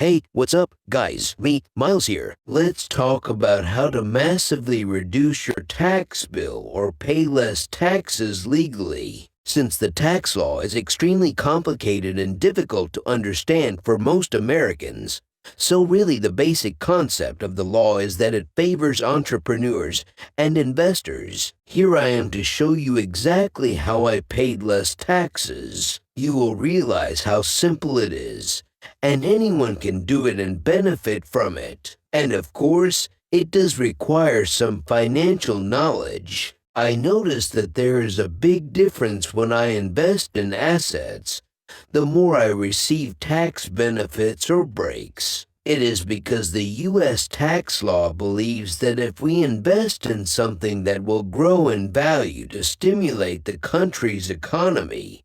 Hey, what's up, guys? Me, Miles here. Let's talk about how to massively reduce your tax bill or pay less taxes legally. Since the tax law is extremely complicated and difficult to understand for most Americans, so really the basic concept of the law is that it favors entrepreneurs and investors. Here I am to show you exactly how I paid less taxes. You will realize how simple it is, and anyone can do it and benefit from it. And of course, it does require some financial knowledge. I noticed that there is a big difference when I invest in assets. The more I receive tax benefits or breaks. It is because the U.S. tax law believes that if we invest in something that will grow in value to stimulate the country's economy,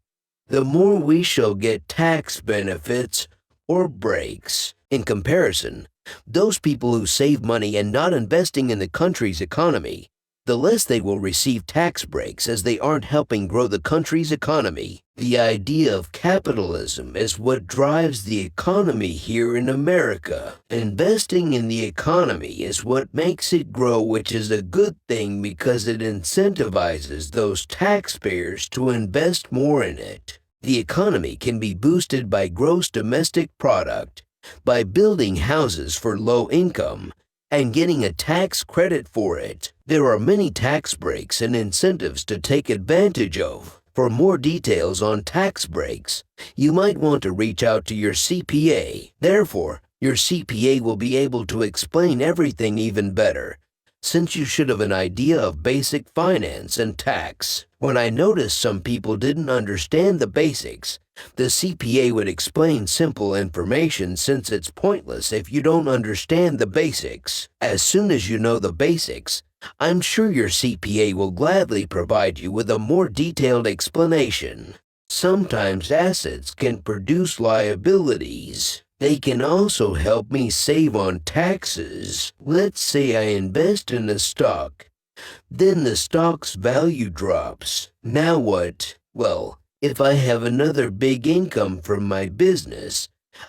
the more we shall get tax benefits or breaks. In comparison, those people who save money and not investing in the country's economy, the less they will receive tax breaks as they aren't helping grow the country's economy. The idea of capitalism is what drives the economy here in America. Investing in the economy is what makes it grow, which is a good thing because it incentivizes those taxpayers to invest more in it. The economy can be boosted by gross domestic product, by building houses for low income, and getting a tax credit for it. There are many tax breaks and incentives to take advantage of. For more details on tax breaks, you might want to reach out to your CPA. Therefore, your CPA will be able to explain everything even better, since you should have an idea of basic finance and tax. When I noticed some people didn't understand the basics, the CPA would explain simple information since it's pointless if you don't understand the basics. As soon as you know the basics, I'm sure your CPA will gladly provide you with a more detailed explanation. Sometimes assets can produce liabilities. They can also help me save on taxes. Let's say I invest in a stock. Then the stock's value drops. Now what? Well, if I have another big income from my business,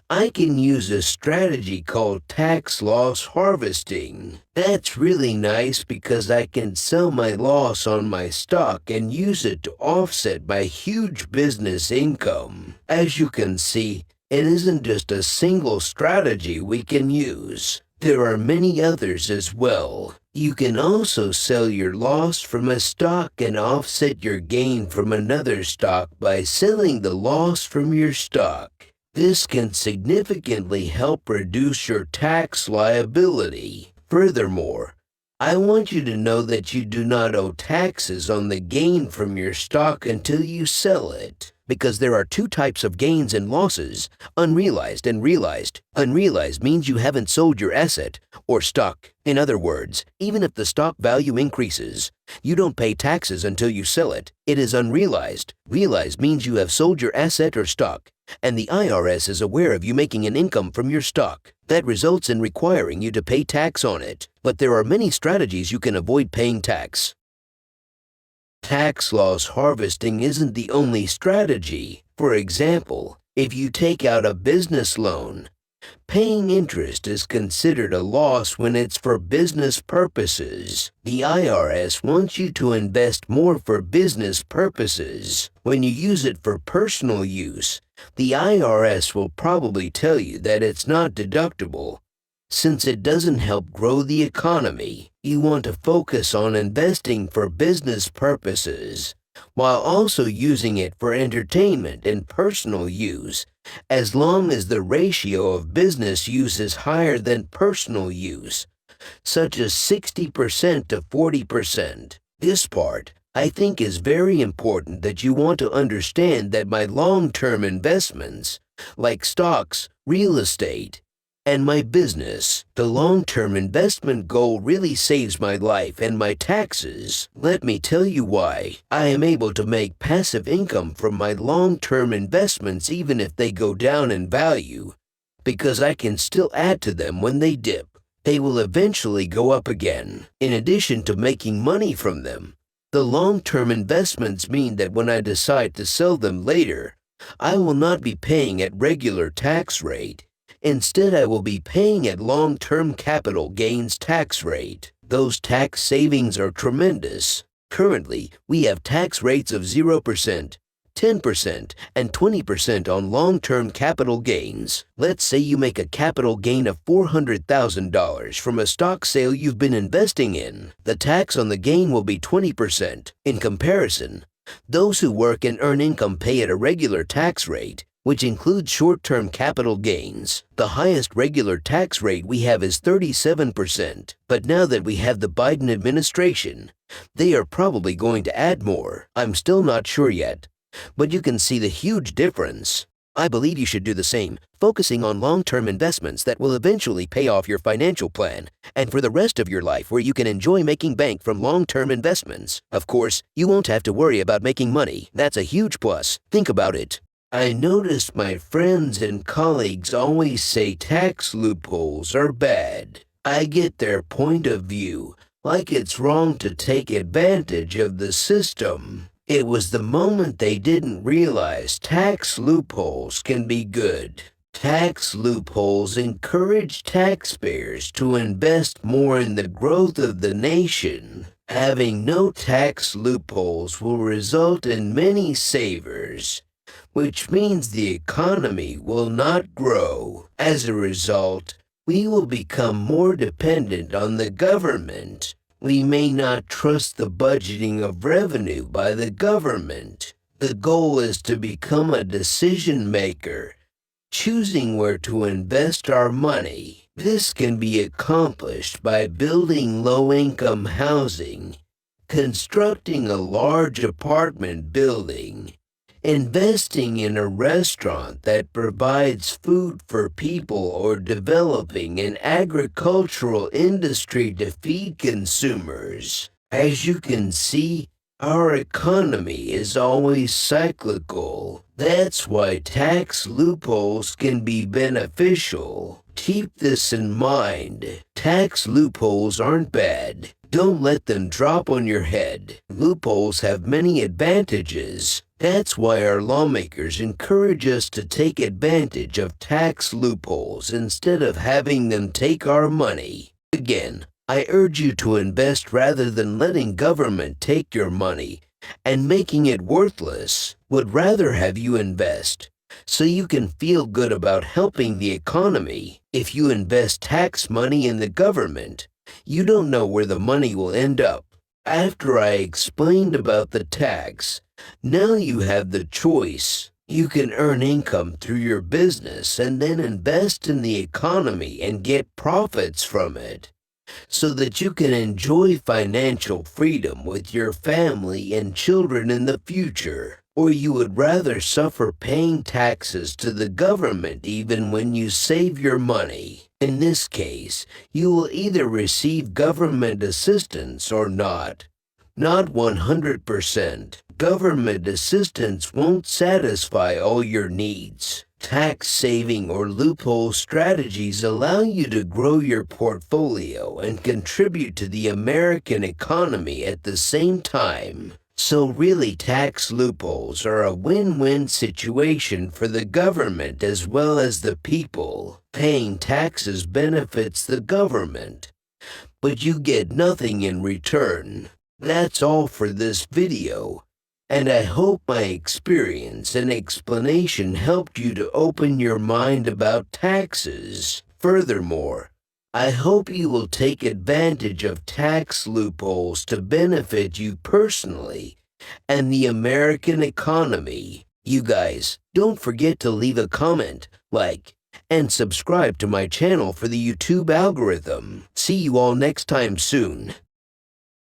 I can use a strategy called tax loss harvesting. That's really nice because I can sell my loss on my stock and use it to offset my huge business income. As you can see, it isn't just a single strategy we can use. There are many others as well. You can also sell your loss from a stock and offset your gain from another stock by selling the loss from your stock. This can significantly help reduce your tax liability. Furthermore, I want you to know that you do not owe taxes on the gain from your stock until you sell it. Because there are two types of gains and losses, unrealized and realized. Unrealized means you haven't sold your asset or stock. In other words, even if the stock value increases, you don't pay taxes until you sell it. It is unrealized. Realized means you have sold your asset or stock, and the IRS is aware of you making an income from your stock. That results in requiring you to pay tax on it. But there are many strategies you can avoid paying tax. Tax loss harvesting isn't the only strategy. For example, if you take out a business loan, paying interest is considered a loss when it's for business purposes. The IRS wants you to invest more for business purposes. When you use it for personal use, the IRS will probably tell you that it's not deductible. Since it doesn't help grow the economy, you want to focus on investing for business purposes, while also using it for entertainment and personal use, as long as the ratio of business use is higher than personal use, such as 60% to 40%. This part, I think, is very important that you want to understand that my long-term investments, like stocks, real estate, and my business, the long-term investment goal really saves my life and my taxes. Let me tell you why. I am able to make passive income from my long-term investments even if they go down in value, because I can still add to them when they dip. They will eventually go up again. In addition to making money from them, the long-term investments mean that when I decide to sell them later, I will not be paying at regular tax rate. Instead, I will be paying at long-term capital gains tax rate. Those tax savings are tremendous. Currently, we have tax rates of 0%, 10%, and 20% on long-term capital gains. Let's say you make a capital gain of $400,000 from a stock sale you've been investing in. The tax on the gain will be 20%. In comparison, those who work and earn income pay at a regular tax rate, which includes short-term capital gains. The highest regular tax rate we have is 37%. But now that we have the Biden administration, they are probably going to add more. I'm still not sure yet. But you can see the huge difference. I believe you should do the same, focusing on long-term investments that will eventually pay off your financial plan, and for the rest of your life where you can enjoy making bank from long-term investments. Of course, you won't have to worry about making money. That's a huge plus. Think about it. I noticed my friends and colleagues always say tax loopholes are bad. I get their point of view, like it's wrong to take advantage of the system. It was the moment they didn't realize tax loopholes can be good. Tax loopholes encourage taxpayers to invest more in the growth of the nation. Having no tax loopholes will result in many savers, which means the economy will not grow. As a result, we will become more dependent on the government. We may not trust the budgeting of revenue by the government. The goal is to become a decision maker, choosing where to invest our money. This can be accomplished by building low-income housing, constructing a large apartment building, investing in a restaurant that provides food for people, or developing an agricultural industry to feed consumers. As you can see, our economy is always cyclical. That's why tax loopholes can be beneficial. Keep this in mind. Tax loopholes aren't bad. Don't let them drop on your head. Loopholes have many advantages. That's why our lawmakers encourage us to take advantage of tax loopholes instead of having them take our money. Again, I urge you to invest rather than letting government take your money and making it worthless. Would rather have you invest so you can feel good about helping the economy. If you invest tax money in the government, you don't know where the money will end up. After I explained about the tax, now you have the choice. You can earn income through your business and then invest in the economy and get profits from it, so that you can enjoy financial freedom with your family and children in the future. Or you would rather suffer paying taxes to the government even when you save your money. In this case, you will either receive government assistance or not. Not 100%. Government assistance won't satisfy all your needs. Tax saving or loophole strategies allow you to grow your portfolio and contribute to the American economy at the same time. So really, tax loopholes are a win-win situation for the government as well as the people. Paying taxes benefits the government, but you get nothing in return. That's all for this video, and I hope my experience and explanation helped you to open your mind about taxes. Furthermore, I hope you will take advantage of tax loopholes to benefit you personally and the American economy. You guys, don't forget to leave a comment, like, and subscribe to my channel for the YouTube algorithm. See you all next time soon.